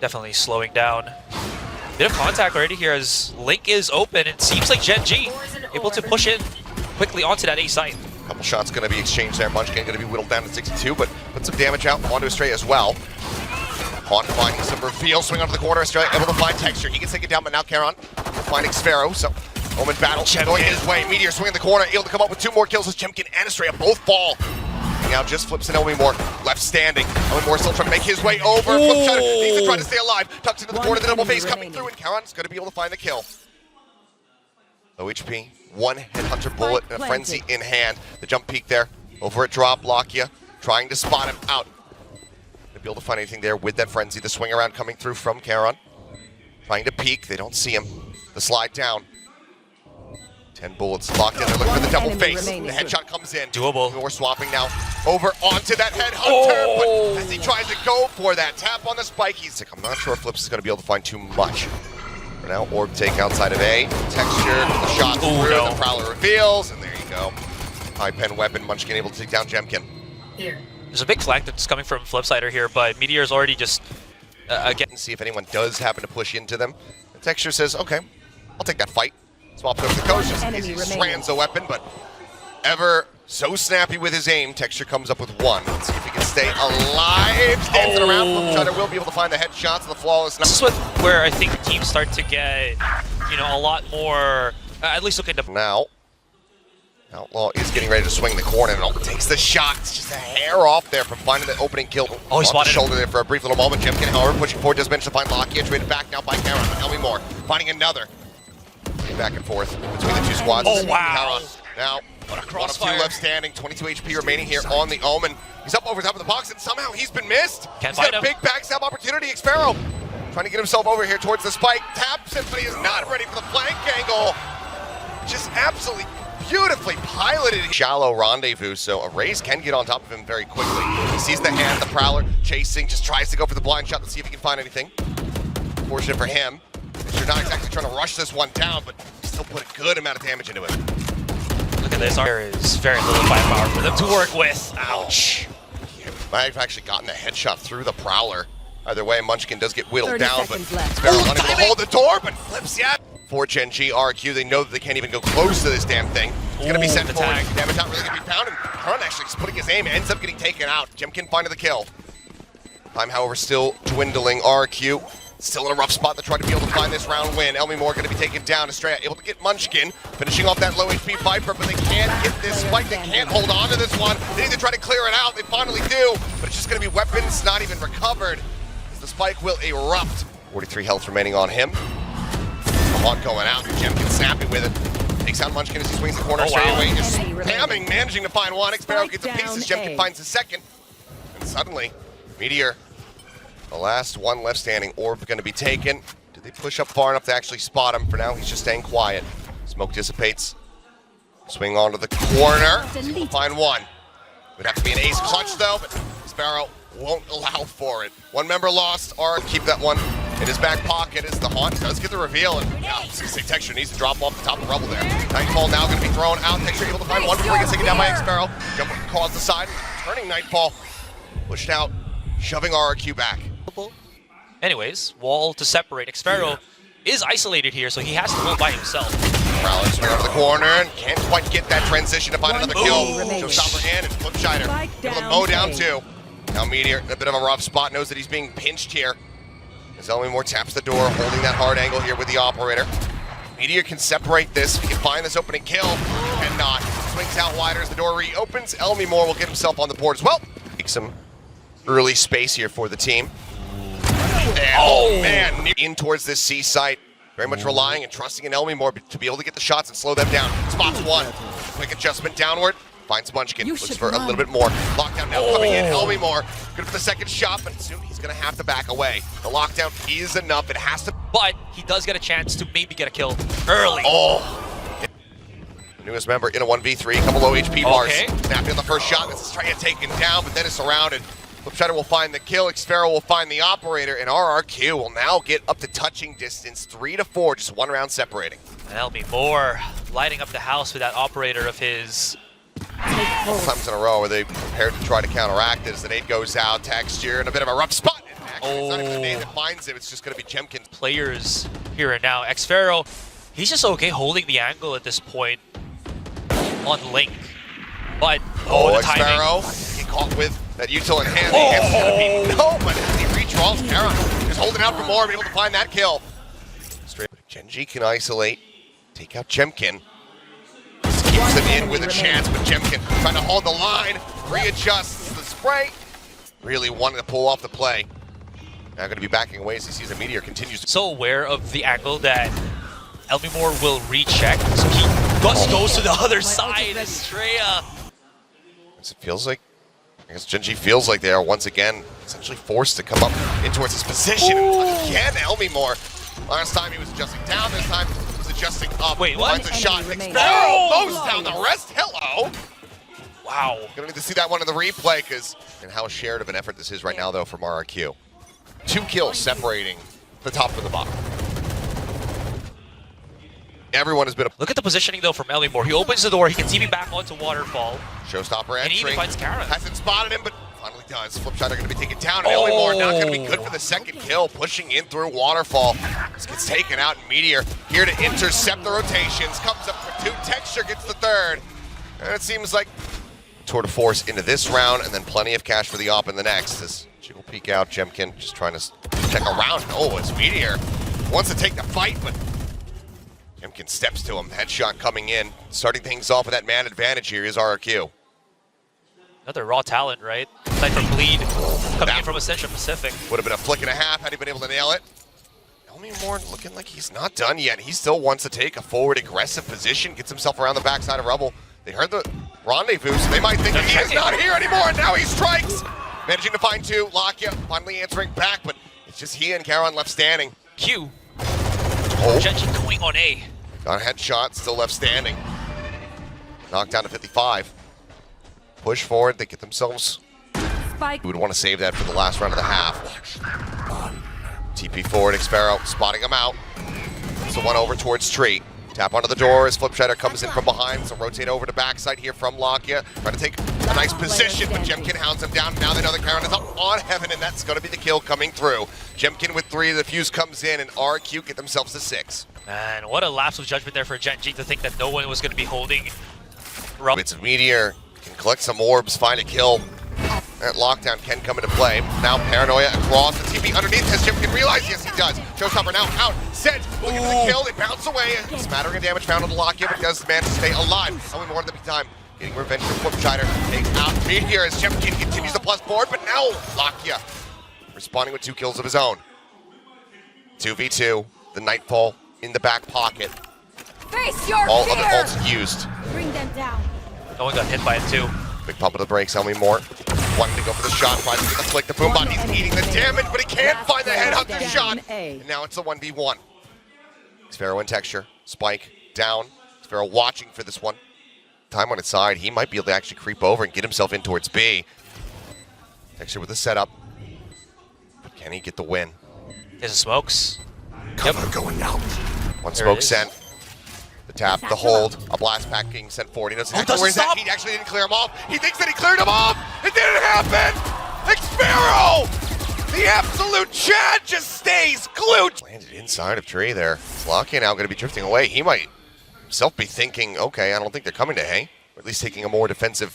Definitely slowing down. Bit of contact already here as Link is open. It seems like Gen.G able to push in quickly onto that A site. Couple shots going to be exchanged there. Munchkin going to be whittled down to 62, but put some damage out onto Astray as well. Haunt finding some reveal, swing onto the corner. Astray able to find Texture. He can take it down, but now Charon finding Sparrow. So Omen battle going his way. Meteor swinging the corner, able to come up with 2 more kills as Jemkin and Astray both fall. Now just flips and Elmimore left standing. Elmimore still trying to make his way over. Flip shot, needs to try to stay alive. Tucks into the corner, the double face coming through, and Charon's going to be able to find the kill. Low HP, 1 headhunter bullet, and a frenzy in hand. The jump peek there, over at drop, Lakia, trying to spot him out. To be able to find anything there with that frenzy. The swing around coming through from Charon. Trying to peek, they don't see him. The slide down. 10 bullets locked in, they're looking for the double face. The headshot comes in. Doable. We're swapping now over onto that headhunter, but as he tries to go for that tap on the spike, he's sick. I'm not sure if Flips is going to be able to find too much. For now, orb take outside of A. Texture, the shot through, the Prowler reveals, and there you go. High pen weapon, Munchkin able to take down Jemkin. There's a big flank that's coming from Flipsider here, but Meteor's already just, again. See if anyone does happen to push into them. The Texture says, okay, I'll take that fight. Swaps over the coast, just slams the weapon, but ever so snappy with his aim. Texture comes up with 1. Let's see if he can stay alive. Stands it around. Flipsider will be able to find the headshots and the flawless. This is where I think teams start to get, a lot more, at least look into. Now, Outlaw is getting ready to swing the corner and takes the shot. It's just a hair off there from finding the opening kill. Oh, he spotted the shoulder there for a brief little moment. Jemkin, however, pushing forward, does manage to find Lakia. Traded back now by Charon. Elmimore finding another. Back and forth between the 2 squads. Oh, wow. Now, what a 1 of crossfire. 2 left standing, 22 HP remaining here on the Omen. He's up over top of the box, and somehow he's been missed. Can't He's got find a him. big backstab opportunity. Xpharaoh trying to get himself over here towards the spike. Taps it, but he is not ready for the flank angle. Just absolutely beautifully piloted. Shallow rendezvous, so a Raze can get on top of him very quickly. He sees the hand, the Prowler chasing, just tries to go for the blind shot. Let's see if he can find anything. Fortunate for him. You're not exactly trying to rush this one down, but still put a good amount of damage into it. Look at this. There is very little firepower for them to work with. Ouch. Yeah, might have actually gotten a headshot through the Prowler. Either way, Munchkin does get whittled down, but Sparrow wanting to hold the door, but Flips, for Gen.G, RRQ, they know that they can't even go close to this damn thing. It's going to be sent forward. Damage not really going to be found, and Karn actually just putting his aim, ends up getting taken out. Jemkin finding the kill. Time, however, still dwindling. RRQ still in a rough spot to try to be able to find this round win. Elmimore going to be taken down. Estrella able to get Munchkin, finishing off that low HP Viper, but they can't get this spike. They can't hold on to this one. They need to try to clear it out. They finally do, but it's just going to be weapons not even recovered. The spike will erupt. 43 health remaining on him. Haunt going out. Jemkin snappy with it. Takes out Munchkin as he swings the corner straight away. Just spamming, managing to find 1. Xpharaoh gets a piece as Jemkin finds the second. And suddenly, Meteor, the last 1 left standing. Orb going to be taken. Did they push up far enough to actually spot him? For now, he's just staying quiet. Smoke dissipates. Swing onto the corner. We'll find 1. Would have to be an ace clutch though, but Sparrow won't allow for it. 1 member lost. Keep that one in his back pocket as the Haunt does get the reveal. And Texture needs to drop off the top of the rubble there. Nightfall now going to be thrown out. Texture able to find 1 before he gets taken down by Xpharaoh. Jump across the side. Turning Nightfall. Pushed out. Shoving RRQ back. Anyways, wall to separate. Xpharaoh is isolated here, so he has to hold by himself. Prowler swing over the corner and can't quite get that transition to find another kill. Showstopper in and Flipsider able to mow down 2. Now Meteor in a bit of a rough spot, knows that he's being pinched here. As Elmimore taps the door, holding that hard angle here with the operator. Meteor can separate this. If he can find this opening kill, cannot. Swings out wider as the door reopens. Elmimore will get himself on the board as well. Take some early space here for the team. And, oh man, in towards this C site. Very much relying and trusting in Elmimore to be able to get the shots and slow them down. Spots 1. Quick adjustment downward. Finds Munchkin. Looks for a little bit more. Lockdown now coming in. Elmimore good for the second shot, but soon he's going to have to back away. The lockdown is enough. It has to. But he does get a chance to maybe get a kill early. Newest member in a 1v3. Couple low HP bars. Snapping on the first shot. This is trying to take him down, but then it's surrounded. Flipsider will find the kill. Xpharaoh will find the operator, and RRQ will now get up to touching distance. 3 to 4, just 1 round separating. Elmimore lighting up the house with that operator of his. Times in a row where they prepared to try to counteract it as the nade goes out. Texture in a bit of a rough spot. And actually. It's not even the name that finds him, it's just going to be GEN.G. Players here and now. Xpharaoh, he's just okay holding the angle at this point on Link. But, the timing. Xpharaoh, get caught with that util in hand. It's going to be no, but as he redraws, Karon just holding out for more, be able to find that kill. Straight, GEN.G can isolate, take out GEN.G. Keeps him in with a chance, but GEN.G trying to hold the line, readjusts the spray. Really wanted to pull off the play. Now going to be backing away as he sees a meteor continues to... So aware of the angle that Elmimore will recheck, so he goes to the other side. Estrella. It feels like, I guess GEN.G feels like they are once again essentially forced to come up in towards his position. Again, Elmimore. Last time he was adjusting down, this time he was adjusting up. Wait, what? Finds a shot. Mows down the rest. Hello. Wow. Gonna need to see that one in the replay, because and how shared of an effort this is right now, though, from RRQ. 2 kills separating the top from the bottom. Everyone has been a... Look at the positioning, though, from Elmimore. He opens the door, he can TP back onto Waterfall. Showstopper entry. And he even finds Karon. Hasn't spotted him, but finally does. Flipshot are going to be taken down. Elmimore not going to be good for the second kill. Pushing in through Waterfall. This gets taken out. Meteor here to intercept the rotations. Comes up for 2. Texture gets the 3rd. And it seems like tour de force into this round, and then plenty of cash for the op in the next. As Jiggle peek out, GEN.G just trying to check around. Oh, it's Meteor. Wants to take the fight, but GEN.G steps to him. Headshot coming in. Starting things off with that man advantage here is RRQ. Another raw talent, right? Aside from Bleed, coming in from Ascension Pacific. Would have been a flick and a half had he been able to nail it. Elmimore looking like he's not done yet. He still wants to take a forward aggressive position, gets himself around the backside of Rubble. They heard the rendezvous, so they might think that he is not here anymore, and now he strikes! Managing to find 2, Lakia finally answering back, but it's just he and Karon left standing. Q. Oh. GEN.G going on A. Got a headshot, still left standing. Knocked down to 55. Push forward, they get themselves... Spike. We would want to save that for the last round of the half. TP forward, Xpharaoh spotting him out. So one over towards Tree. Tap onto the door as Flipshider comes in from behind. So rotate over to backside here from Lakia. Trying to take a nice position, but GEN.G hounds him down. Now they know that Karon is up on Heaven, and that's going to be the kill coming through. GEN.G with 3, the fuse comes in, and RRQ get themselves to 6. Man, what a lapse of judgment there for GEN.G to think that no one was going to be holding Rubble. It's a Meteor, can collect some orbs, find a kill. That lockdown can come into play. Now Paranoia across the TP underneath. Has GEN.G realized? Yes, he does. Showstopper now out. Set. Looking for the kill. They bounce away. A smattering of damage found on the Lakia, but does manage to stay alive. Only more than the time. Getting revenge for Flipshider. Take out Meteor as GEN.G continues to plus forward, but now Lakia responding with 2 kills of his own. 2v2. The Nightfall in the back pocket. Face your All fear. other ults used. Bring them down. No one got hit by it, too. Big pump of the brakes, Elmimore. Wanting to go for the shot, tries to get the flick. The Boombot, he's eating the damage, but he can't find the headhunter shot. And now it's a 1v1. Xpharaoh in texture. Spike down. Xpharaoh watching for this one. Time on its side. He might be able to actually creep over and get himself in towards B. Texture with the setup. But can he get the win? There's smokes. Cover going out. One smoke sent. The tap, the hold, a blast pack being sent forward. He knows exactly where he's at. He actually didn't clear him off. He thinks that he cleared him off. It didn't happen. Xpharaoh, the absolute Chad just stays glued. Landed inside of Tree there. Lakia now going to be drifting away. He might himself be thinking, okay, I don't think they're coming to A. Or at least taking a more defensive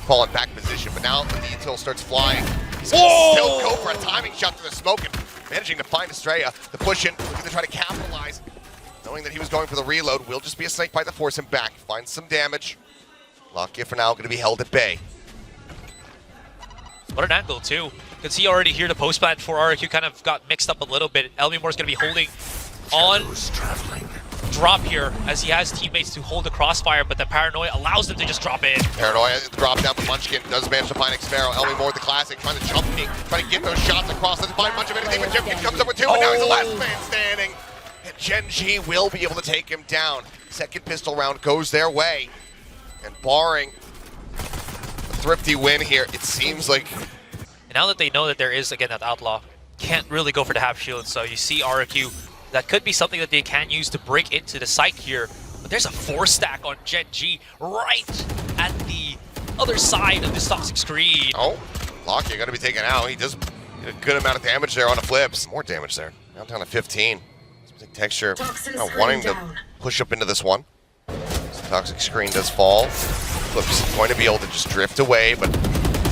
falling back position. But now the util starts flying. He's going to still go for a timing shot through the smoke and managing to find Estrella. The push in, looking to try to capitalize. Knowing that he was going for the reload, will just be a snake bite to force him back. Finds some damage. Lakia for now going to be held at bay. What an angle, too. You can see already here the post-plant for RRQ kind of got mixed up a little bit. Elmimore's going to be holding on drop here as he has teammates to hold the crossfire, but the Paranoia allows them to just drop in. Paranoia drop down for Munchkin. Does manage to find Xpharaoh. Elmimore, the classic, trying to jump me, trying to get those shots across. Doesn't find much of anything, but GEN.G comes up with 2, and now he's the last man standing. And GEN.G will be able to take him down. Second pistol round goes their way. And barring a thrifty win here, it seems like... And now that they know that there is, again, that Outlaw, can't really go for the half shield, so you see RRQ, that could be something that they can use to break into the site here. But there's a 4-stack on GEN.G right at the other side of this toxic screen. Oh, Lakia going to be taken out. He does Get a good amount of damage there on the flips. More damage there. Now down to 15. Seems like Texture wanting to push up into this one. So Toxic Screen does fall. Flips going to be able to just drift away, but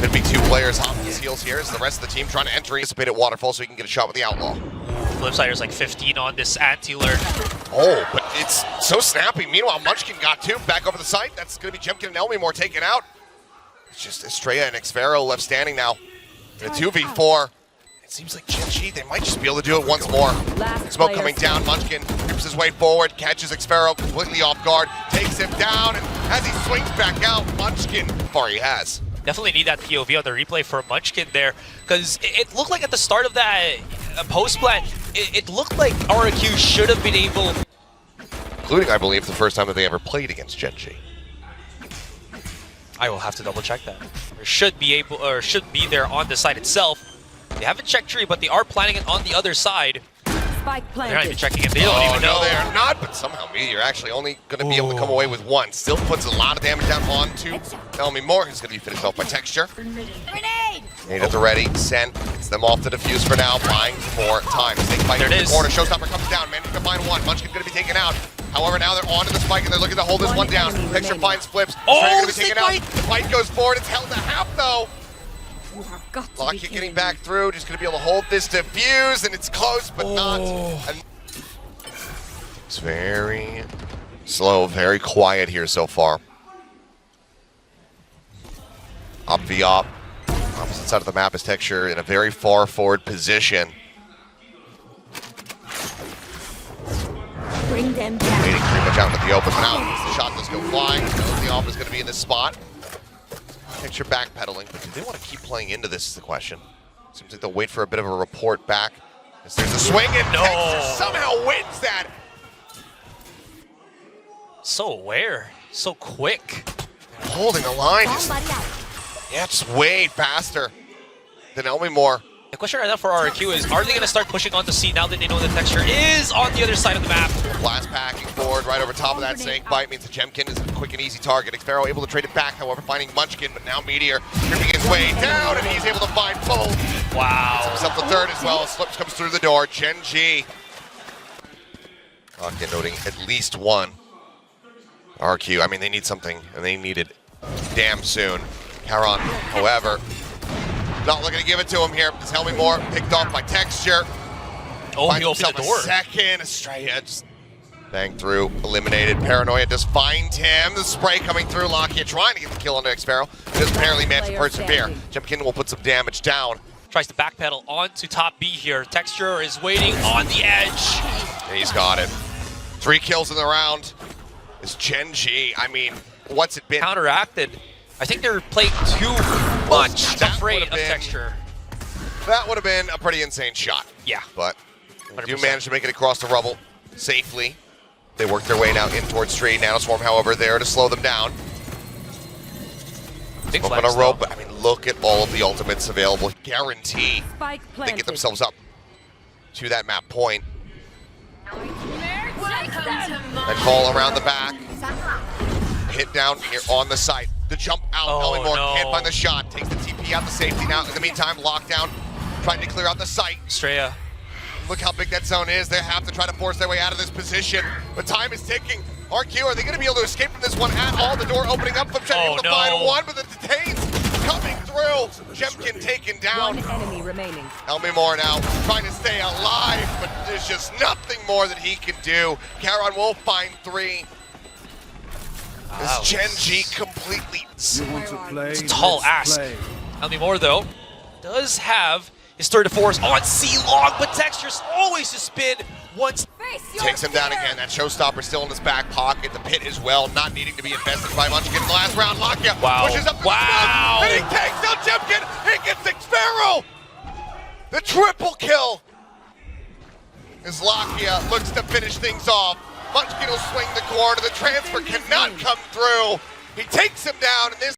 could be 2 players hot on his heels here as the rest of the team trying to enter anticipated waterfall so he can get a shot with the Outlaw. Flipsider's like 15 on this anti-lurk. Oh, but it's so snappy. Meanwhile, Munchkin got 2 back over the site. That's going to be Jemkin and Elmimore taken out. It's just Estrella and Xfero left standing now. In a 2v4. It seems like Gen.G, they might just be able to do it once more. Smoke coming down, Munchkin creeps his way forward, catches Xfero completely off guard, takes him down, and as he swings back out, Munchkin, far he has. Definitely need that POV on the replay for Munchkin there, because it looked like at the start of that post plant, it looked like RRQ should have been able, Including, I believe, the first time that they ever played against Gen.G. I will have to double check that. Or should be there on the side itself. They haven't checked tree, but they are planning it on the other side. Spike They're not even planted. checking it. They don't even know. No, they are not, but somehow Meteor actually only going to be able to come away with 1. Still puts a lot of damage down onto Elmimore, who's going to be finished off by Texture. Grenade! Nade at the ready, sent, gets them off to defuse for now, buying more time. Snake fight in the corner, Showstopper comes down, managing to find 1. Munchkin's going to be taken out. However, now they're onto the spike and they're looking to hold this one down. Texture finds flips. Oh, Going to be Snake taken out. fight! The fight goes forward, it's held to half though. You have got to be Lockett kidding getting me. back through, just going to be able to hold this defuse, and it's close, but not. And it's very slow, very quiet here so far. Up the op. Opposite side of the map is Texture in a very far forward position. Bring them down. Waiting pretty much out in the open now. The shot does go flying. Knows the op is going to be in this spot. Texture backpedaling, but do they want to keep playing into this is the question. Seems like they'll wait for a bit of a report back. As there's a swing and No. Texture somehow wins that. So aware, so quick. Holding the line is Somebody out. just way faster than Elmimore. The question right now for RRQ is, are they going to start pushing onto C now that they know the Texture is on the other side of the map? Blast packing forward right over top of that snake bite means that Jemkin is a quick and easy target. Xfero able to trade it back, however, finding Munchkin, but now Meteor creeping his way down, and he's able to find both. Wow. Himself the third as well. Slips comes through the door. Gen.G. Okay, noting at least 1. RQ, I mean, they need something, and they need it damn soon. Caron, however, not looking to give it to him here. It's Elmimore picked off by Texture. Oh, he Finds opened himself the a door. second. Estrella just bang through, eliminated. Paranoia does find him. The spray coming through. Lockheed trying to get the kill onto Xfero. Does apparently manage to persevere. Jemkin will put some damage down. Tries to backpedal onto top B here. Texture is waiting on the edge. And he's got it. 3 kills in the round. It's Gen.G. I mean, what's it been? Counteracted. I think they're playing too much That afraid would've of been- Texture. That would have been a pretty insane shot. Yeah. But they do 100%. manage to make it across the rubble safely. They work their way now in towards Tree. Nanoswarm, however, there to slow them down. Big Smoke on flags, a rope, though. but I mean, look at all of the ultimates available. Guarantee Spike they planted. get themselves up to that map point. And fall around the back. Hit down here on the site. The jump out. Oh, Elmimore no. can't find the shot. Takes the TP out the safety now. In the meantime, lockdown. Trying to clear out the site. Estrella. Look how big that zone is. They have to try to force their way out of this position. But time is ticking. RQ, are they going to be able to escape from this one at all? The door opening up. Flipshot Oh, able to no. find 1, but the detains coming through. Jemkin taken down. One enemy remaining. Elmimore now trying to stay alive, but there's just nothing more that he can do. Caron will find 3. Wow. As Gen.G completely... You want to play? It's a tall Let's ask. play. Elmimore, though, does have his third to force on C-Long, but Texture's always to spin once. Face your Takes him down fear. again. That showstopper still in his back pocket. The pit as well, not needing to be invested by Munchkin. The last round, Lakia Wow. pushes up the Wow. smoke, and he takes out Jemkin. He gets Xfero. The triple kill. As Lakia looks to finish things off. Munchkin will swing the corner. The transfer cannot come through. He takes him down, and this...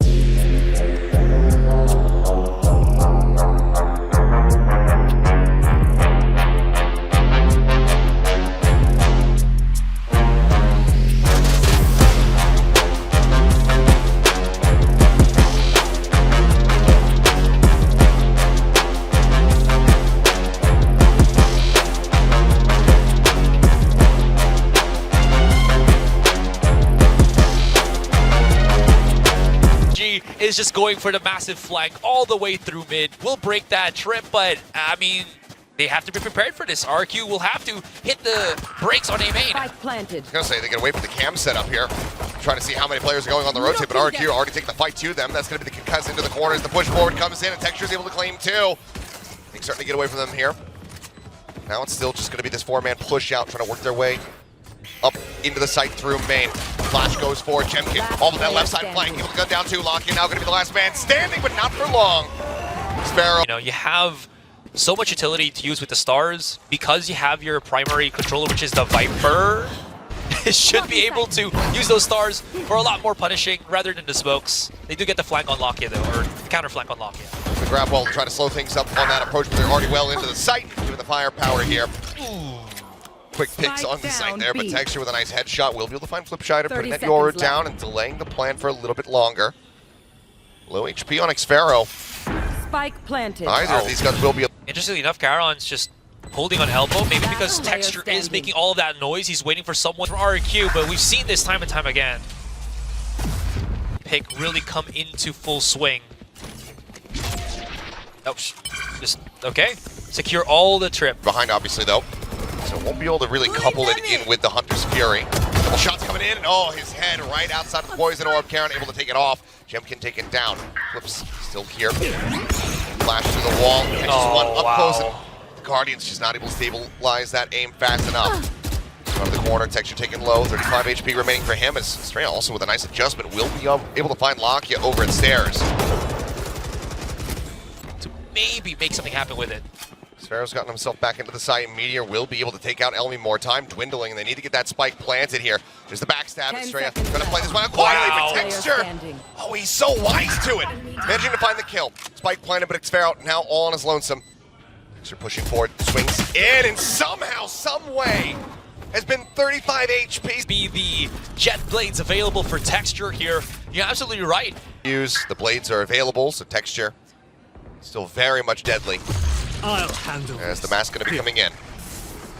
Gen.G is just going for the massive flank all the way through mid. We'll break that trip, but I mean, they have to be prepared for this. RRQ will have to hit the brakes on A main. Spike planted. I was gonna say they can wait for the cam setup here. Trying to see how many players are going on the rotate, but RRQ already taking the fight to them. That's gonna be the concuss into the corners. The push forward comes in, and Texture's able to claim two. They're starting to get away from them here. Now it's still just gonna be this four-man push out, trying to work their way up into the site through main. Flash goes for GEN.G. All of that left side flank. Able to gun down two. Locky now gonna be the last man standing, but not for long. Sparrow. You know, you have so much utility to use with the stars because you have your primary controller, which is the Viper. It should be able to use those stars for a lot more punishing rather than the smokes. They do get the flank on Locky though, or counter flank on Locky. The grab wall trying to slow things up on that approach, but they're already well into the site, given the firepower here. Quick picks on the site there, but Texture with a nice headshot will be able to find Flipshider, putting that Yoru down and delaying the plan for a little bit longer. Low HP on Xfero. Spike planted. Neither of these guns will be. Interestingly enough, Charon's just holding on elbow, maybe because Texture is making all of that noise. He's waiting for someone from RRQ, but we've seen this time and time again. Pick really come into full swing. Oh, just, okay. Secure all the trip. Behind, obviously, though. So won't be able to really couple it in with the Hunter's Fury. Couple shots coming in, and oh, his head right outside of the poison orb. Charon able to take it off. Gen.G taken down. Flips still here. Flash to the wall. Catches one up close, and the Guardian's just not able to stabilize that aim fast enough. Out of the corner, Texture taken low. 35 HP remaining for him. As Stray also with a nice adjustment will be able to find Lakia over at stairs. To maybe make something happen with it. Sparrow's gotten himself back into the site. Meteor will be able to take out Elmi more. Time dwindling, and they need to get that spike planted here. There's the backstab. Estrella gonna play this one out quietly, but Texture. Oh, he's so wise to it. Managing to find the kill. Spike planted, but Xfero now all on his lonesome. Texture pushing forward, swings in, and somehow, some way, has been 35 HP. Be the jet blades available for Texture here. You're absolutely right. The blades are available, so Texture still very much deadly. I'll handle as the mask going to be coming in.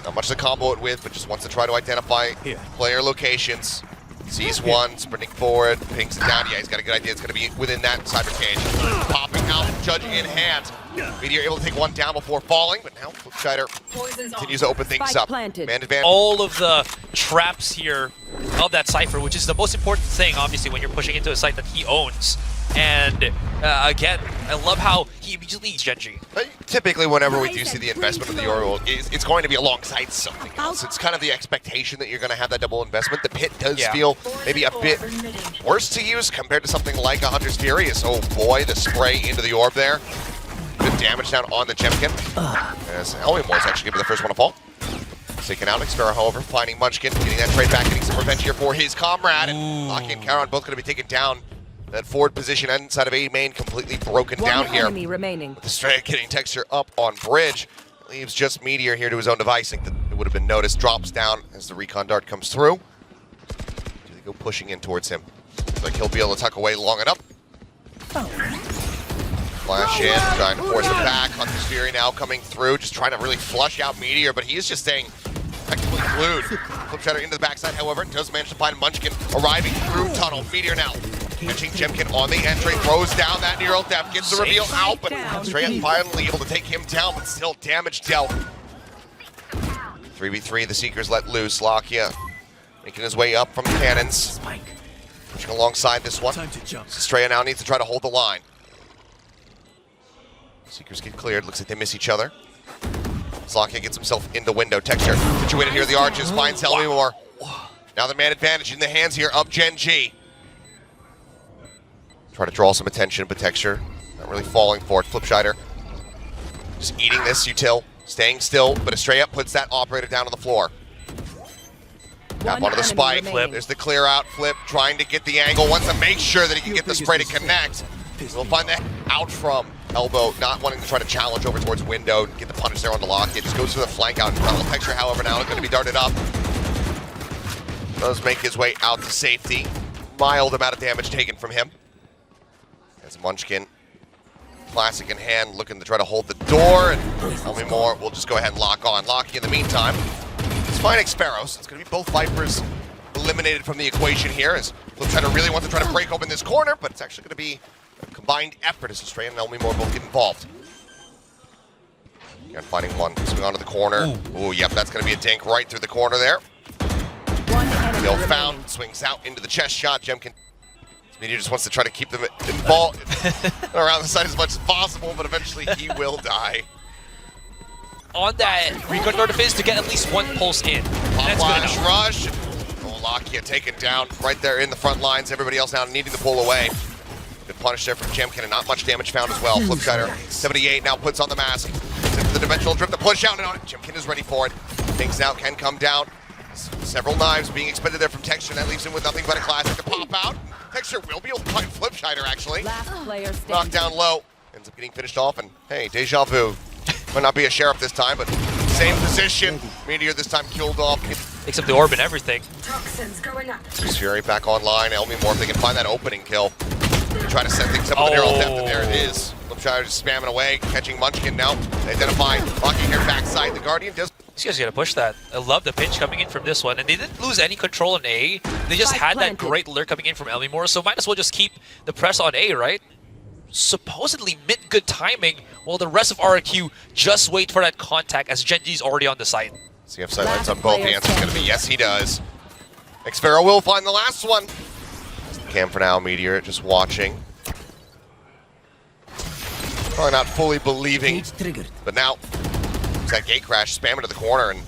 Not much to combo it with, but just wants to try to identify player locations. Sees one, sprinting forward, pings it down. Yeah, he's got a good idea. It's going to be within that cyber cage. Popping out, Judge in hand. Meteor able to take one down before falling, but now Flipshider continues to open things up. Man advantage. All of the traps here of that Cypher, which is the most important thing, obviously, when you're pushing into a site that he owns. And again, I love how he immediately eats Gen.G. Typically, whenever we do see the investment of the Yoru, it's going to be alongside something else. It's kind of the expectation that you're going to have that double investment. The pit does feel maybe a bit worse to use compared to something like a Hunter's Fury. Oh boy, the spray into the orb there. Good damage down on the Gen.G. As Elmi Moore's actually going to be the first one to fall. Taking out Xfero, however, finding Munchkin, getting that trade back, getting some revenge here for his comrade. And Locky and Charon both going to be taken down. That forward position inside of A main completely broken down here. Remaining. The Stray getting Texture up on bridge. Leaves just Meteor here to his own device. I think that it would have been noticed. Drops down as the recon dart comes through. Do they go pushing in towards him? Looks like he'll be able to tuck away long enough. Flash in, trying to force it back. Hunter's Fury now coming through, just trying to really flush out Meteor, but he is just staying effectively glued. Flipshider into the backside, however, does manage to find Munchkin arriving through tunnel. Meteor now catching Gen.G on the entry, throws down that neural depth, gets the reveal out, but Stray finally able to take him down, but still damage dealt. 3v3, the Seekers let loose. Lakia making his way up from the cannons. Pushing alongside this one. Stray now needs to try to hold the line. Seekers get cleared, looks like they miss each other. Lakia gets himself into window. Texture situated here, the arches, finds Elmi Moore. Now the man advantage in the hands here of Gen.G. Try to draw some attention, but Texture not really falling for it. Flipshider just eating this util, staying still, but Estrella puts that operator down on the floor. Tap onto the spike. Flip. There's the clear out. Flip trying to get the angle. Wants to make sure that he can get the spray to connect. We'll find that out from elbow, not wanting to try to challenge over towards window, get the punish there on the lock. It just goes for the flank out in front. Texture, however, now going to be darted up. Does make his way out to safety. Mild amount of damage taken from him. As Munchkin, classic in hand, looking to try to hold the door, and Elmi Moore will just go ahead and lock on. Locky in the meantime. It's finding Xfero, so it's going to be both Vipers eliminated from the equation here as Flipshider really wants to try to break open this corner, but it's actually going to be a combined effort as Estrella and Elmimore both get involved. Again, finding one, swing onto the corner. Ooh, yep, that's going to be a dink right through the corner there. Bill found, swings out into the chest shot. GEN.G Meteor just wants to try to keep them involved around the side as much as possible, but eventually he will die. On that, Rico Nordifiz to get at least one pulse in. That's Flash good enough. rush. Oh, Lakia taken down right there in the front lines. Everybody else now needing to pull away. Good punish there from GEN.G and not much damage found as well. Flipshider, 78 now puts on the mask. Into the dimensional drift to push out and on it. GEN.G is ready for it. Things now can come down. Several knives being expended there from Texture. That leaves him with nothing but a classic to pop out. Texture will be able to find Flipshider actually. Last player standing. Knocked down low. Ends up getting finished off and hey, deja vu. Might not be a sheriff this time, but same position. Meteor this time killed off. Picks up the orb and everything. Toxins going up. Fury back online. Elmimore if they can find that opening kill. Try to set things up with the neural depth, and there it is. Flipshider just spamming away, catching Munchkin now. Identifying, locking here backside. The Guardian does. These guys gotta push that. I love the pinch coming in from this one, and they didn't lose any control on A. They just had that great lure coming in from Elmimore, so might as well just keep the press on A, right? Supposedly mint good timing, while the rest of RRQ just wait for that contact as Gen.G's already on the site. CF sightlines on both. The answer's gonna be yes, he does. Xpharaoh will find the last one. Cam for now, Meteor just watching. Probably not fully believing, but now that gate crash, spam into the corner, and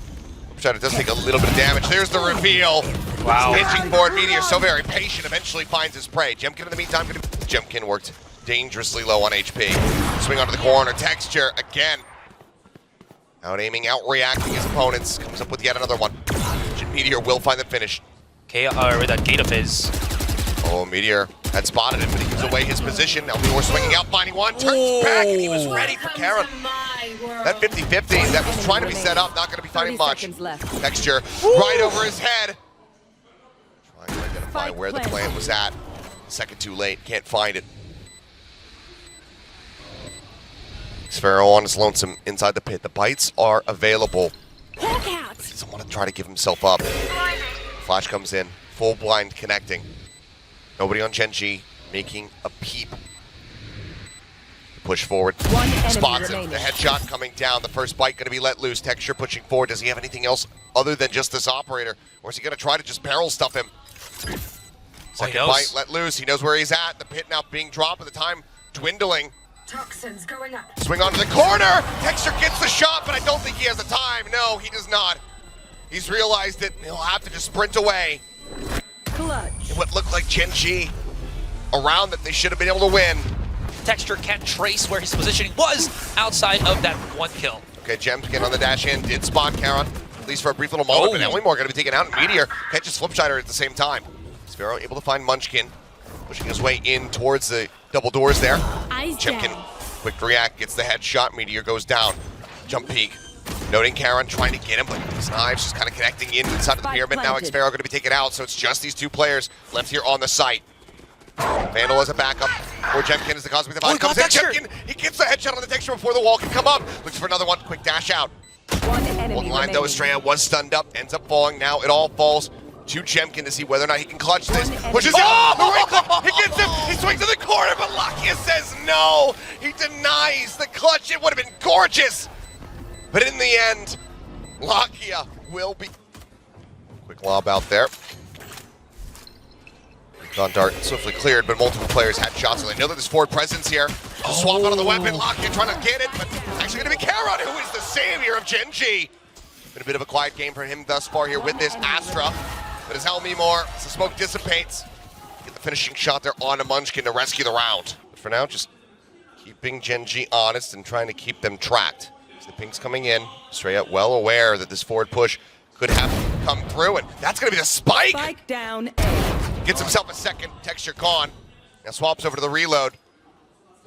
Flipshider does take a little bit of damage. There's the reveal. Wow. Pitching forward, Meteor so very patient, eventually finds his prey. GEN.G in the meantime, GEN.G worked dangerously low on HP. Swing onto the corner, Texture again. Out aiming, out reacting his opponents. Comes up with yet another one. Meteor will find the finish. Okay, with that gate of his. Oh, Meteor had spotted him, but he gives away his position. Elmimore swinging out, finding one, turns back, and he was ready for Karen. That 50-50 that was trying to be set up, not going to be finding much. Texture right over his head. Trying to identify where the plan was at. Second too late, can't find it. Xpharaoh on his lonesome inside the pit. The bites are available. He doesn't want to try to give himself up. Flash comes in, full blind connecting. Nobody on Gen.G making a peep. Push forward, spots him. The headshot coming down. The first bite going to be let loose. Texture pushing forward. Does he have anything else other than just this operator? Or is he going to try to just barrel stuff him? Second bite let loose. He knows where he's at. The pit now being dropped at the time dwindling. Toxins going up. Swing onto the corner. Texture gets the shot, but I don't think he has the time. No, he does not. He's realized that he'll have to just sprint away. Clutch. And what looked like Gen.G around that they should have been able to win. Texture can't trace where his positioning was outside of that one kill. Okay, GEN.G on the dash in, did spot Karen, at least for a brief little moment, but Elmimore going to be taken out, and Meteor catches Flipshider at the same time. Xpharaoh able to find Munchkin, pushing his way in towards the double doors there. GEN.G quick react, gets the headshot, Meteor goes down. Jump peek, noting Karen, trying to get him, but his knives just kind of connecting inside of the pyramid. Now Xpharaoh going to be taken out, so it's just these two players left here on the site. Vandal as a backup, or GEN.G as the Cosmic Divide comes in. GEN.G, he gets the headshot on the Texture before the wall can come up. Looks for another one, quick dash out. One line though, Estrella was stunned up, ends up falling. Now it all falls to GEN.G to see whether or not he can clutch this. Pushes out, the right click, he gets him, he swings to the corner, but Lakia says no. He denies the clutch, it would have been gorgeous. But in the end, Lakia will be... Quick lob out there. Recon dart swiftly cleared, but multiple players had shots, so they know that there's forward presence here. Swap out of the weapon, Lakia trying to get it, but actually going to be Karen, who is the savior of Gen.G. Been a bit of a quiet game for him thus far here with this Astra, but as Elmimore, as the smoke dissipates, get the finishing shot there on a Munchkin to rescue the round. But for now, just keeping Gen.G honest and trying to keep them tracked. As the ping's coming in, Estrella well aware that this forward push could have come through, and that's going to be the spike! Spike down A. Gets himself a second, Texture gone. Now swaps over to the reload.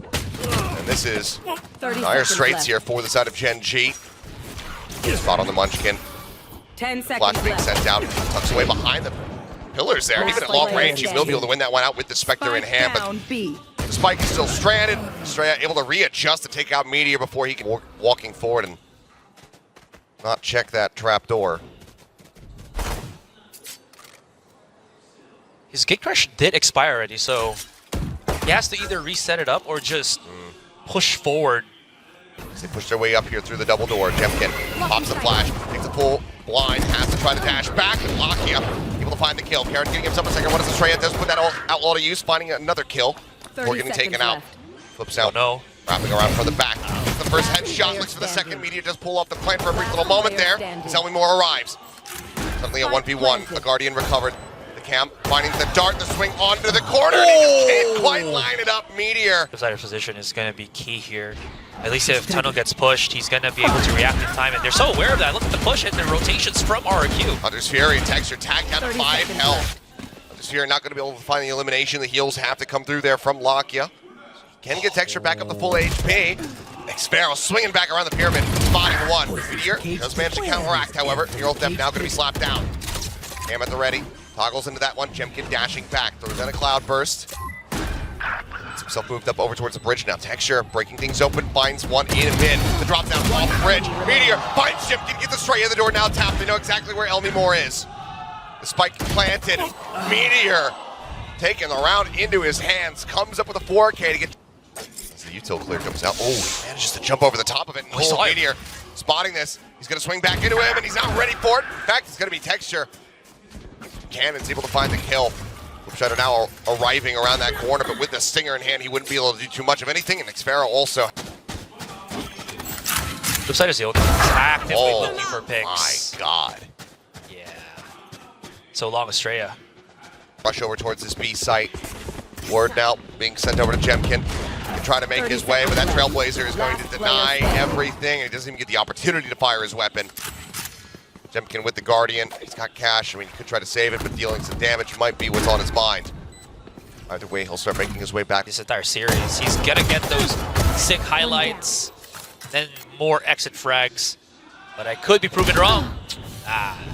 And this is dire straits here for the side of Gen.G. Spot on the Munchkin. 10 seconds Flash being sent out, tucks away behind the pillars there. Even at long range, he will be able to win that one out with the Spectre in hand. But the spike is still stranded. Estrella able to readjust to take out Meteor before he can walking forward and not check that trap door. His gate crash did expire already, so he has to either reset it up or just push forward. As they push their way up here through the double door, GEN.G pops the flash, takes a full blind, has to try to dash back, and Lakia able to find the kill. Karen getting himself a second one as Estrella does put that outlaw to use, finding another kill before getting taken out. Flips out, no. Wrapping around from the back. Gets the first headshot, looks for the second. Meteor does pull off the plant for a brief little moment there. As Elmimore arrives. Suddenly a 1v1, a Guardian recovered. The camp finding the dart, the swing onto the corner, and he just can't quite line it up. Meteor. Outsider's position is going to be key here. At least if Tunnel gets pushed, he's going to be able to react in time, and they're so aware of that. Look at the push and the rotations from RRQ. Hunter's Fury and Texture tagged down to 5 health. Hunter's Fury not going to be able to find the elimination. The heals have to come through there from Lakia. Can get Texture back up to full HP. Sparrow swinging back around the pyramid, spotting one. Meteor does manage to counteract, however. Neural Theft now going to be slapped down. Cam at the ready, toggles into that one. GEN.G dashing back, throws in a cloud burst. Gets himself moved up over towards the bridge now. Texture breaking things open, finds one in mid. The drop down off the bridge. Meteor finds GEN.G, gets the straight in the door now tapped. They know exactly where Elmimore is. The spike planted. Meteor taking the round into his hands, comes up with a 4K to get. The util clear comes out. Oh, he manages to jump over the top of it. And Meteor spotting this. He's going to swing back into him, and he's not ready for it. In fact, it's going to be Texture. Cannon's able to find the kill. Shutter now arriving around that corner, but with the stinger in hand, he wouldn't be able to do too much of anything. And Xfero also. Flipside is actively looking for picks. My God. Yeah. So long, Estrella. Rush over towards this B site. Word now being sent over to GEN.G. To try to make his way, but that Trailblazer is going to deny everything, and he doesn't even get the opportunity to fire his weapon. GEN.G with the Guardian. He's got cash. I mean, he could try to save it, but dealing some damage might be what's on his mind. Either way, he'll start making his way back. This entire series, he's gonna get those sick highlights, then more exit frags. But I could be proven wrong.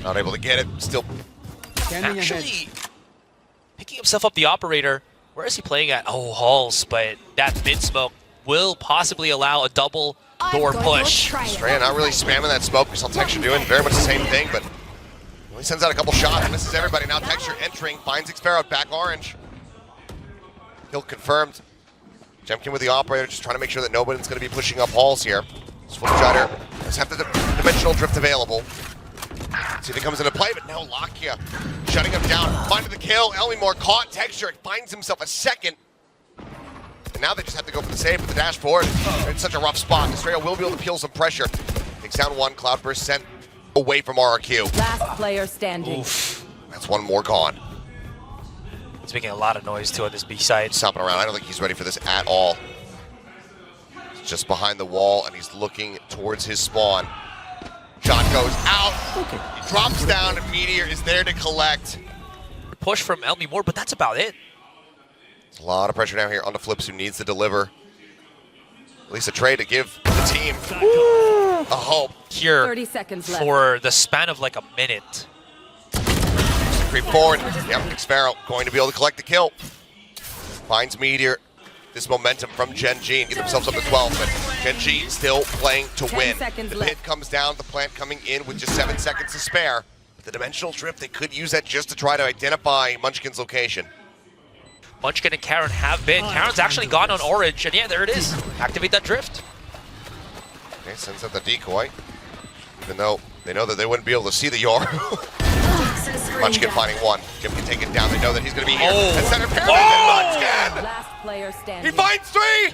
Not able to get it. Still actually picking himself up the operator. Where is he playing at? Oh, Halls, but that mid-smoke will possibly allow a double door push. Estrella not really spamming that smoke. We saw Texture doing very much the same thing, but he sends out a couple shots, misses everybody. Now Texture entering, finds Xfero back orange. Kill confirmed. GEN.G with the operator, just trying to make sure that nobody's going to be pushing up Halls here. Flip Shutter does have the dimensional drift available. See if it comes into play, but now Lakia shutting him down, finding the kill. Elmimore caught Texture and finds himself a second. And now they just have to go for the save with the dash forward. They're in such a rough spot. Estrella will be able to peel some pressure. Takes down one, Cloudburst sent away from RRQ. Last player standing. Oof. That's one more gone. He's making a lot of noise too on this B side. Stomping around. I don't think he's ready for this at all. He's just behind the wall and he's looking towards his spawn. Shot goes out. He drops down and Meteor is there to collect. Push from Elmimore, but that's about it. There's a lot of pressure down here on the Flips, who needs to deliver at least a trade to give the team a hope. Here 30 seconds left. for the span of like a minute. Creep forward. Yep, Xfero going to be able to collect the kill. Finds Meteor. This momentum from GEN.G and get themselves up to 12, but GEN.G still playing to win. The pit comes down, the plant coming in with just 7 seconds to spare. But the dimensional drift, they could use that just to try to identify Munchkin's location. Munchkin and Karen have been. Karen's actually gone on orange, and yeah, there it is. Activate that drift. Okay, sends out the decoy. Even though they know that they wouldn't be able to see the Yor. Munchkin finding one. Jim can take it down. They know that he's going to be here. And center pyramid, Munchkin! Last player standing. He finds three!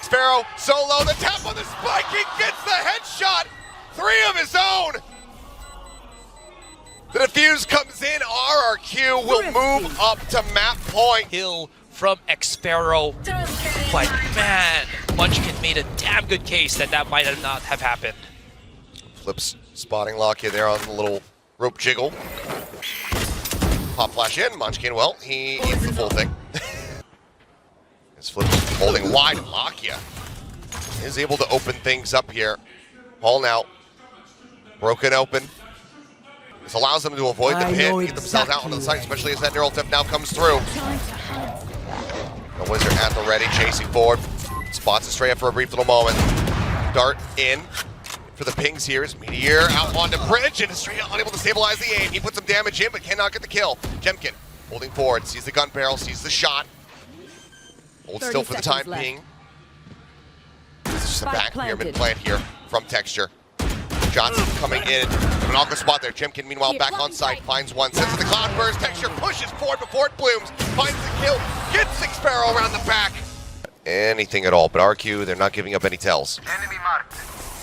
Sparrow solo, the tap on the spike, he gets the headshot! 3 of his own! The defuse comes in, RRQ will move up to map point. Kill from Xfero. But man, Munchkin made a damn good case that that might not have happened. Flips spotting Lakia there on the little rope jiggle. Pop flash in, Munchkin, well, he eats the full thing. His Flip holding wide, Lakia is able to open things up here. Hall now broken open. This allows them to avoid the pit, get themselves out onto the site, especially as that neural tip now comes through. The Wizard at the ready, chasing forward. Spots Estrella for a brief little moment. Dart in for the pings here is Meteor out onto bridge, and Estrella unable to stabilize the aim. He puts some damage in, but cannot get the kill. GEN.G Holding forward, sees the gun barrel, sees the shot. Hold still for the time being. This is just a back pyramid plant here from Texture. Johnson coming in from an awkward spot there. GEN.G meanwhile back on site, finds one, sends it to the cloud burst. Texture pushes forward before it blooms, finds the kill, gets Six Sparrow around the back. Anything at all, but RQ, they're not giving up any tells. Enemy marked.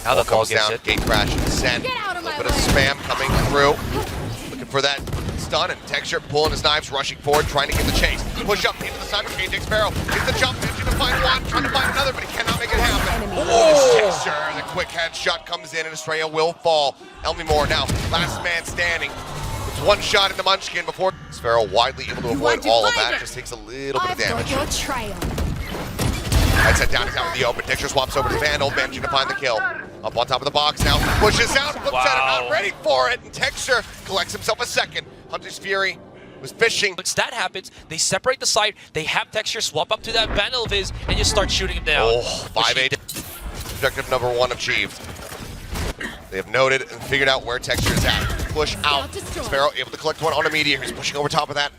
Now the Comes ball gets down, it. gate crash, send. A little bit of spam coming through. Looking for that stun, and Texture pulling his knives, rushing forward, trying to get the chase. Push up into the side of Six Sparrow. Gets the jump, managing to find one, trying to find another, but he cannot make it happen. Texture, the quick headshot comes in, and Estrella will fall. Elmimore now, last man standing. It's one shot into Munchkin before Sparrow widely able to avoid all of that. Just takes a little bit of damage. Headset down, he's out in the open. Texture swaps over to Vandal, managing to find the kill. Up on top of the box now, pushes out, looks at him, not ready for it, and Texture collects himself a second. Hunter's Fury was fishing. Once that happens, they separate the site, they have Texture swap up to that Vandal of his, and just start shooting him down. Oh, 5-8. Objective number 1 achieved. They have noted and figured out where Texture is at. Push out. Sparrow able to collect one on a Meteor. He's pushing over top of that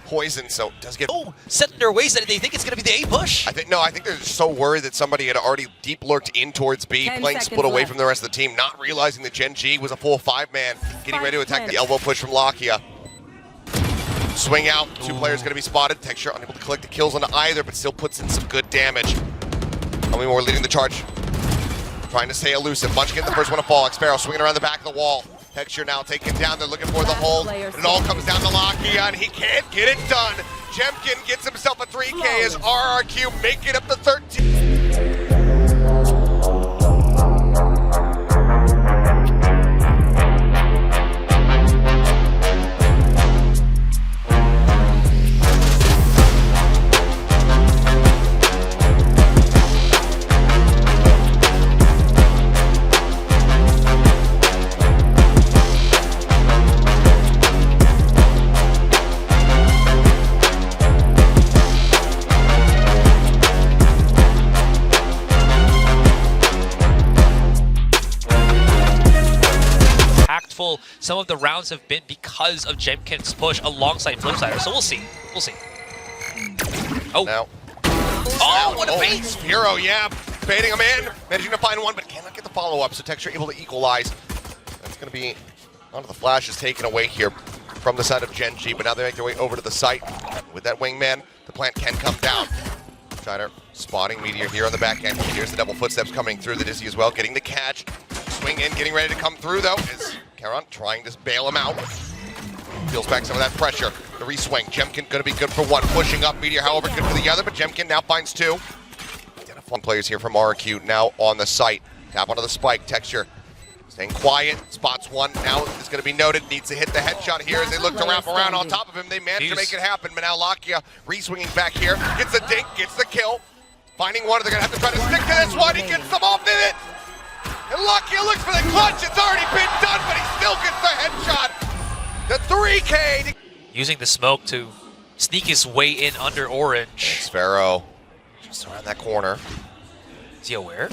poison, so does get. Oh, set in their ways that they think it's going to be the A push. I think they're so worried that somebody had already deep lurked in towards B, playing split away from the rest of the team, not realizing that GEN.G was a full 5-man, getting ready to attack the elbow push from Lakia. Swing out, 2 players going to be spotted. Texture unable to collect the kills on either, but still puts in some good damage. Elmimore leading the charge, trying to stay elusive. Munchkin the first one to fall. Sparrow swinging around the back of the wall. Texture now taken down. They're looking for the hold. And it all comes down to Lakia, and he can't get it done. GEN.G gets himself a 3K as RRQ make it up to 13. Some of the rounds have been because of GEN.G's push alongside Flipsider, so we'll see. We'll see. Oh. Now. Oh, what a bait! Hero, yeah, baiting him in, managing to find one, but cannot get the follow-up, so Texture able to equalize. That's going to be onto the flash is taken away here from the side of GEN.G, but now they make their way over to the site. With that wingman, the plant can come down. Shiner spotting Meteor here on the back end. Here's the double footsteps coming through the Dizzy as well, getting the catch. Swing in, getting ready to come through though, is Caron trying to bail him out. Feels back some of that pressure. The re-swing. GEN.G going to be good for one. Pushing up. Meteor, however, good for the other, but GEN.G now finds 2. Identifying players here from RRQ now on the site. Tap onto the spike. Texture staying quiet. Spots one. Now it's going to be noted. Needs to hit the headshot here as they look to wrap around on top of him. They managed to make it happen, but now Lakia re-swinging back here. Gets the dink, gets the kill. Finding one. They're going to have to try to stick to this one. He gets them off in it. And Lakia looks for the clutch. It's already been done, but he still gets the headshot. The 3K. Using the smoke to sneak his way in under Orange. Sparrow just around that corner. Is he aware?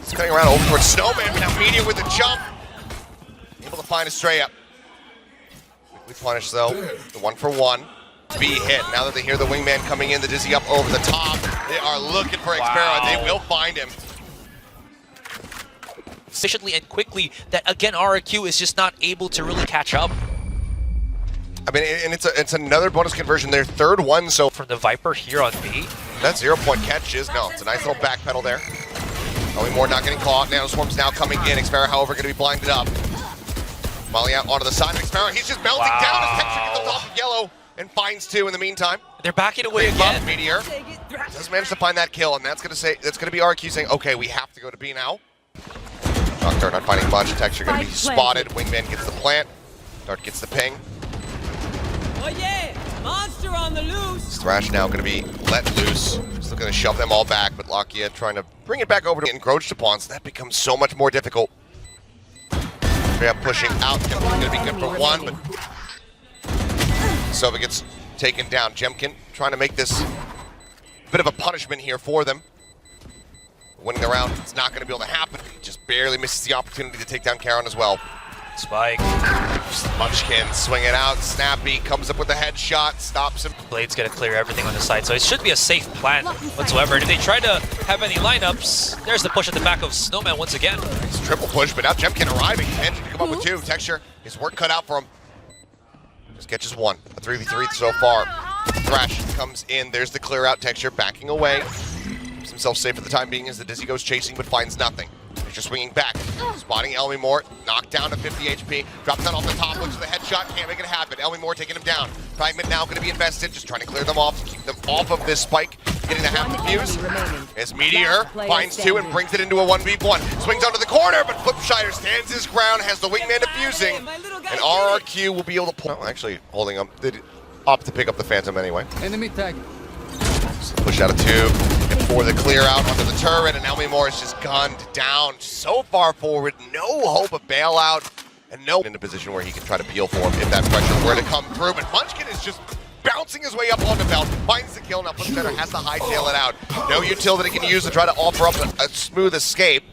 He's cutting around over towards Snowman, but now Meteor with the jump. Able to find Estrella. We punish though. The 1-for-1. B hit. Now that they hear the wingman coming in, the Dizzy up over the top. They are looking for Sparrow, and they will find him. Efficiently and quickly that again RRQ is just not able to really catch up. I mean, and it's another bonus conversion, their 3rd one, so from the Viper here on B. That 0-point catch is, no, it's a nice little backpedal there. Elmimore not getting caught, Nanoswarm's now coming in. Sparrow, however, going to be blinded up. Molly out onto the side of Sparrow, he's just melting down as Texture gets on top of yellow and finds 2 in the meantime. They're backing away again. Meteor does manage to find that kill, and that's going to be RQ saying, okay, we have to go to B now. Dart not finding much. Texture going to be spotted. Wingman gets the plant. Dart gets the ping. Oh yeah! Monster on the loose! Thrash now going to be let loose. Still going to shove them all back, but Lakia trying to bring it back over to encroach upon, so that becomes so much more difficult. They are pushing out. Going to be good for one, but Sova gets taken down. GEN.G trying to make this a bit of a punishment here for them. Winning the round, it's not going to be able to happen. He just barely misses the opportunity to take down Caron as well. Spike. Munchkin swinging out. Snappy comes up with a headshot, stops him. Blade's gonna clear everything on the side, so it should be a safe plan whatsoever. And if they try to have any lineups, there's the push at the back of Snowman once again. It's a triple push, but now GEN.G arriving. Managing to come up with two. Texture, his work cut out for him. Just catches one. A 3v3 so far. Thrash comes in. There's the clear out. Texture backing away. Keeps himself safe for the time being as the Dizzy goes chasing but finds nothing. Just swinging back, spotting Elmi Moore, knocked down to 50 HP, drops down off the top, looks at the headshot, can't make it happen. Elmi Moore taking him down. Fragment now going to be invested, just trying to clear them off, keep them off of this spike, getting the half fuse. As Meteor finds two and brings it into a 1v1. Swings onto the corner, but Flipshire stands his ground, has the wingman defusing, and RRQ will be able to pull. Actually, holding him, did opt to pick up the Phantom anyway. Enemy tag. Push out a tube for the clear out onto the turret, and Elmi Moore is just gunned down so far forward. No hope of bailout, and no in a position where he can try to peel for him if that pressure were to come through. But Munchkin is just bouncing his way up on the belt, finds the kill. Now Flipshatter has to hightail it out. No util that he can use to try to offer up a smooth escape.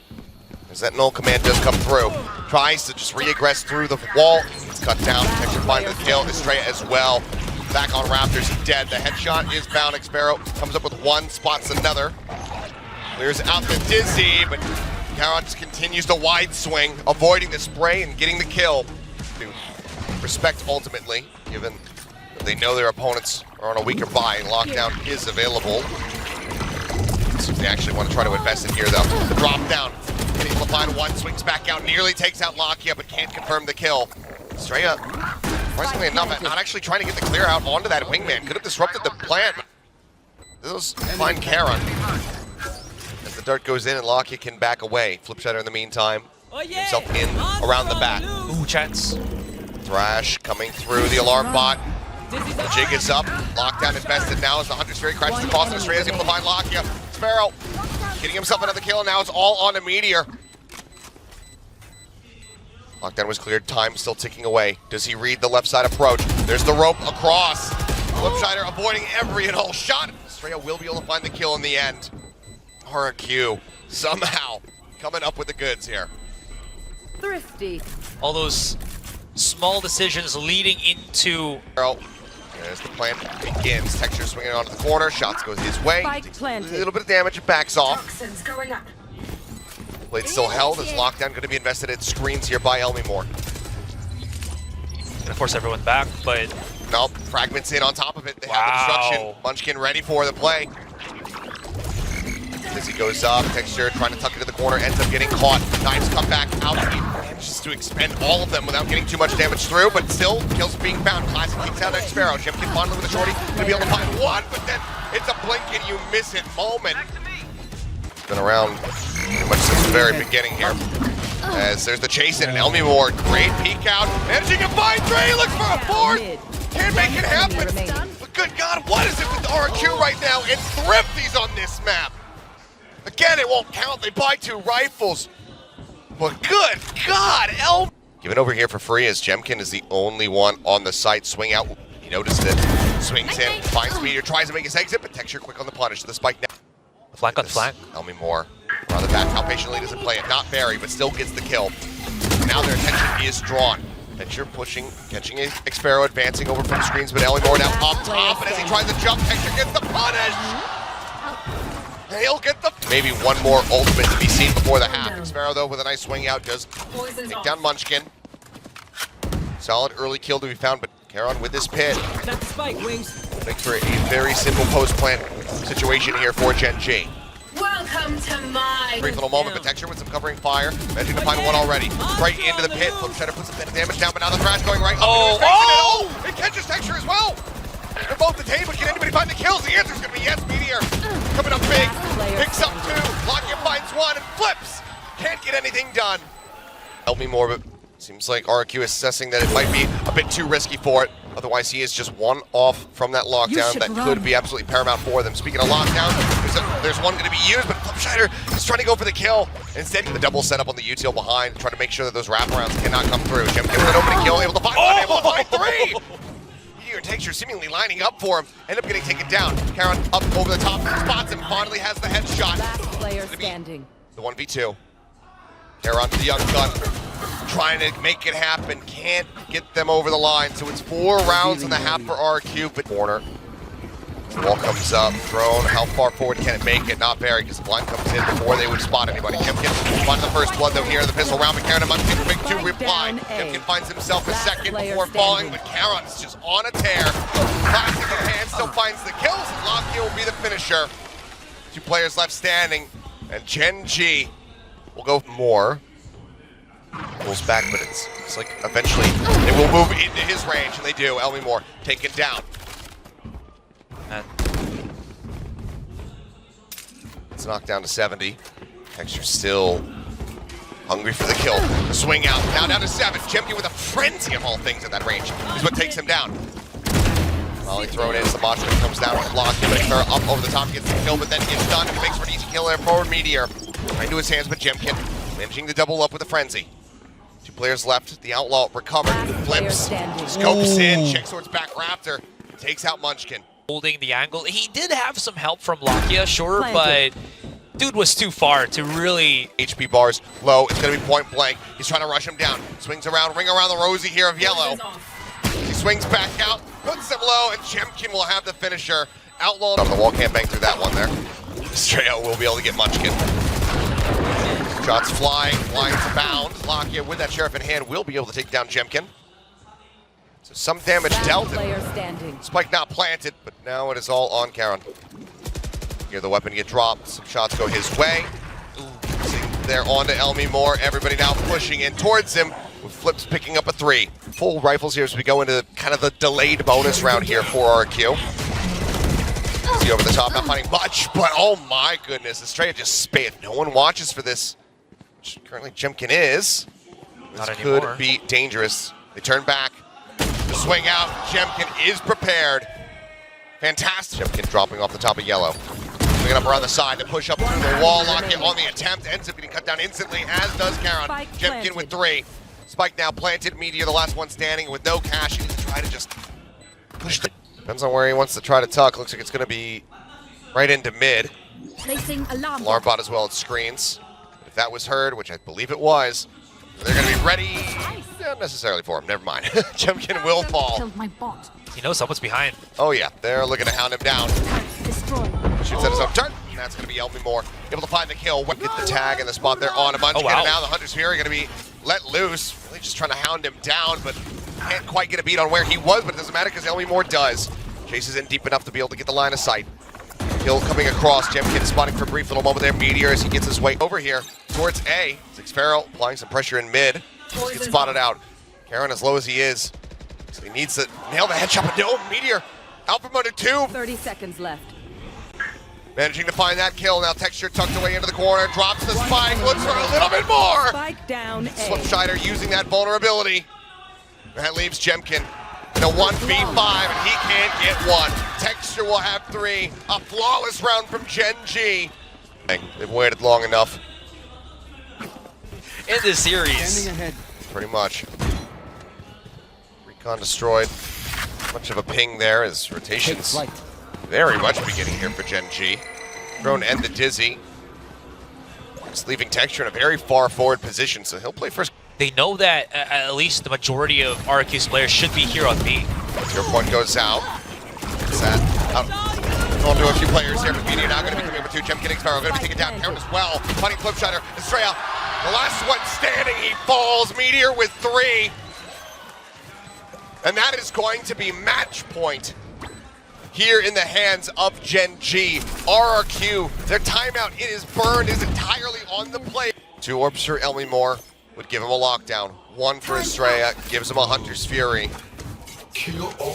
As that null command does come through, tries to just re-aggress through the wall. It's cut down. Texture finds the kill. Estrella as well. Back on Raptors, dead. The headshot is bound. Xpero comes up with one, spots another. Clears out the Dizzy, but Caron just continues to wide swing, avoiding the spray and getting the kill. Respect ultimately, given that they know their opponents are on a weaker buy, and lockdown is available. So they actually want to try to invest in here though. The drop down, hitting Lafine one, swings back out, nearly takes out Lakia, but can't confirm the kill. Estrella, surprisingly enough, not actually trying to get the clear out onto that wingman. Could have disrupted the plant. This was fine Caron. As the dart goes in and Lakia can back away. Flipshatter in the meantime, himself in around the back. Ooh, chance. Thrash coming through the alarm bot. The jig is up. Lockdown invested now as the Hunter's Fury crashes across and Estrella is able to find Lakia. Sparrow getting himself another kill, and now it's all on a Meteor. Lockdown was cleared, time still ticking away. Does he read the left side approach? There's the rope across. Flipshider avoiding every and all shot. Estrella will be able to find the kill in the end. RRQ somehow coming up with the goods here. Thrifty. All those small decisions leading into... As the plan begins, Texture swinging onto the corner, shots goes his way. Spike planted. A little bit of damage, it backs off. Toxins going up. Blade still held, as Lockdown going to be invested in screens here by Elmi Moore. Gonna force everyone back, but... Nope, Fragments in on top of it. They have the destruction. Munchkin ready for the play. As he goes up, Texture trying to tuck into the corner, ends up getting caught. Knives come back out. He manages to expend all of them without getting too much damage through, but still, kills being found. Classic kicks out Xpero. GEN.G finally with a shorty. Gonna be able to find one, but then it's a blink and you miss it moment. Been around pretty much since the very beginning here. As there's the chase in, and Elmi Moore, great peek out. Managing to find three, looks for a fourth. Can't make it happen. But good God, what is it with RRQ right now? It's thrifties on this map. Again, it won't count. They buy two rifles. But good God, Given over here for free as GEN.G is the only one on the site. Swing out. He noticed it. Swings in, finds Meteor, tries to make his exit, but Texture quick on the punish. The spike now. Flank on flank. Elmi Moore around the back. How patiently does it play it? Not very, but still gets the kill. Now their attention is drawn. Texture pushing, catching Xpero, advancing over from screens, but Elmi Moore now up top, and as he tries to jump, Texture gets the punish. He'll get the... Maybe one more ultimate to be seen before the half. Xpero, though, with a nice swing out, does take down Munchkin. Solid early kill to be found, but Caron with this pit. That's spike, Wings. Make for a very simple post-plant situation here for GEN.G. Welcome to my Brief little moment, but Texture with some covering fire. Managing to find one already. Right into the pit. Flipshatter puts a bit of damage down, but now the Thrash going right up into his face. And it catches Texture as well. They're both detained, but can anybody find the kills? The answer's going to be yes. Meteor coming up big. Picks up two. Lakia finds one and flips. Can't get anything done. Help me more, but seems like RRQ is assessing that it might be a bit too risky for it. Otherwise, he is just one off from that lockdown that could be absolutely paramount for them. Speaking of lockdown, there's one going to be used, but Flipshider is trying to go for the kill. Instead, the double setup on the util behind, trying to make sure that those wraparounds cannot come through. GEN.G with an opening kill, able to find one, able to find three. Meteor and Texture seemingly lining up for him, end up getting taken down. Caron up over the top, spots him, finally has the headshot. Last player standing. The 1v2. Caron, the young gun, trying to make it happen, can't get them over the line. So it's 4 rounds and a half for RRQ, but corner. Wall comes up, drone, how far forward can it make it? Not very, because the blind comes in before they would spot anybody. GEN.G finds the first blood though here in the pistol round, but Karen and Munchkin quick to reply. GEN.G finds himself a second before falling, but Karen is just on a tear. Classic in hand, still finds the kills, and Lockyer will be the finisher. 2 players left standing, and GEN.G will go for more. Pulls back, but it's like eventually they will move into his range, and they do. Elmimore taken down. It's knocked down to 70. Texture still hungry for the kill. The swing out, now down to 7. GEN.G with a frenzy of all things at that range is what takes him down. Molly thrown in as the Moshpit comes down with a block. Her up over the top, gets the kill, but then gets done. It makes for an easy kill there. Forward Meteor. Right into his hands, but GEN.G managing to double up with the frenzy. 2 players left. The Outlaw recovered. Flips. Scopes in. Check swords back Raptor. Takes out Munchkin. Holding the angle. He did have some help from Lockyer, sure, but dude was too far to really... HP bars low. It's going to be point blank. He's trying to rush him down. Swings around, ring around the Rosie here of yellow. He swings back out, puts him low, and GEN.G will have the finisher. Outlaw on the wall, can't bang through that one there. Estrella will be able to get Munchkin. Shots flying, lines bound. Lockyer with that Sheriff in hand will be able to take down GEN.G. So some damage dealt. Spike not planted, but now it is all on Karen. Hear the weapon get dropped. Some shots go his way. There onto Elmimore. Everybody now pushing in towards him with Flips picking up a 3. Full rifles here as we go into kind of the delayed bonus round here for RRQ. See over the top, not finding much, but oh my goodness, Estrella just spayed. No one watches for this. Which currently GEN.G is. This could be dangerous. They turn back. The swing out. GEN.G is prepared. Fantastic. GEN.G dropping off the top of yellow. Swinging up around the side to push up through the wall. Lockyer on the attempt. Ends up getting cut down instantly, as does Karen. GEN.G with 3. Spike now planted. Meteor the last one standing with no cash. He needs to try to just push the... Depends on where he wants to try to tuck. Looks like it's going to be right into mid. Placing alarm bot as well. It screens. If that was heard, which I believe it was, they're going to be ready. Not necessarily for him. Never mind. GEN.G will fall. He knows someone's behind. Oh yeah, they're looking to hound him down. Shoots at his own turn. And that's going to be Elmimore able to find the kill. Get the tag and the spot there on a Munchkin. And now the Hunter's Fury going to be let loose. Really just trying to hound him down, but can't quite get a beat on where he was, but it doesn't matter because Elmimore does. Chases in deep enough to be able to get the line of sight. Kill coming across. GEN.G spotting for a brief little moment there. Meteor as he gets his way over here towards A. Six Pharaoh applying some pressure in mid. Just gets spotted out. Karen as low as he is. So he needs to nail the headshot, but no, Meteor out from under 2. 30 seconds left. Managing to find that kill. Now Texture tucked away into the corner. Drops the spike. Looks for a little bit more. Spike down A. Slipshider using that vulnerability. That leaves GEN.G in a 1v5, and he can't get 1. Texture will have 3. A flawless round from GEN.G. They've waited long enough. In this series. Pretty much. Recon destroyed. Much of a ping there as rotations very much beginning here for GEN.G. Drone and the Dizzy. Just leaving Texture in a very far forward position, so he'll play first. They know that at least the majority of RRQ's players should be here on B. 0 point goes out. It's that out. Going to a few players here, but Meteor now going to be coming over to GEN.G getting Sparrow. Going to be taken down. Karen as well. Fighting Flipshider. Estrella, the last one standing. He falls. Meteor with 3. And that is going to be match point here in the hands of GEN.G. RRQ, their timeout, it is burned, is entirely on the play. 2 orbs for Elmimore would give him a lockdown. 1 for Estrella gives him a Hunter's Fury.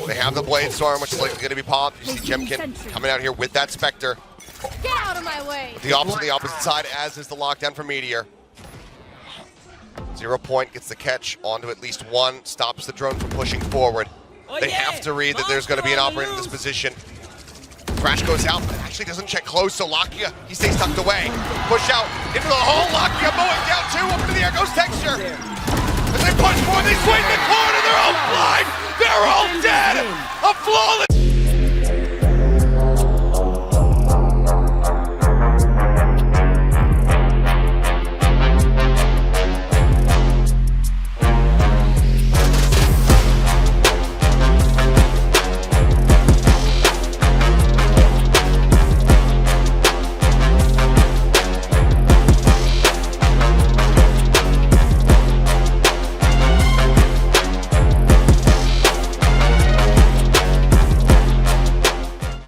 They have the Blade Storm, which is likely going to be popped. You see GEN.G coming out here with that Spectre. Get out of my way! The opposite side, as is the lockdown for Meteor. 0 point gets the catch onto at least 1, stops the drone from pushing forward. They have to read that there's going to be an operator in this position. Crash goes out, but actually doesn't check close, so Lockyer, he stays tucked away. Push out into the hole, Lockyer mowing down 2, up into the air goes Texture. As they push forward, they swing the corner, they're all blind, they're all dead! A flawless...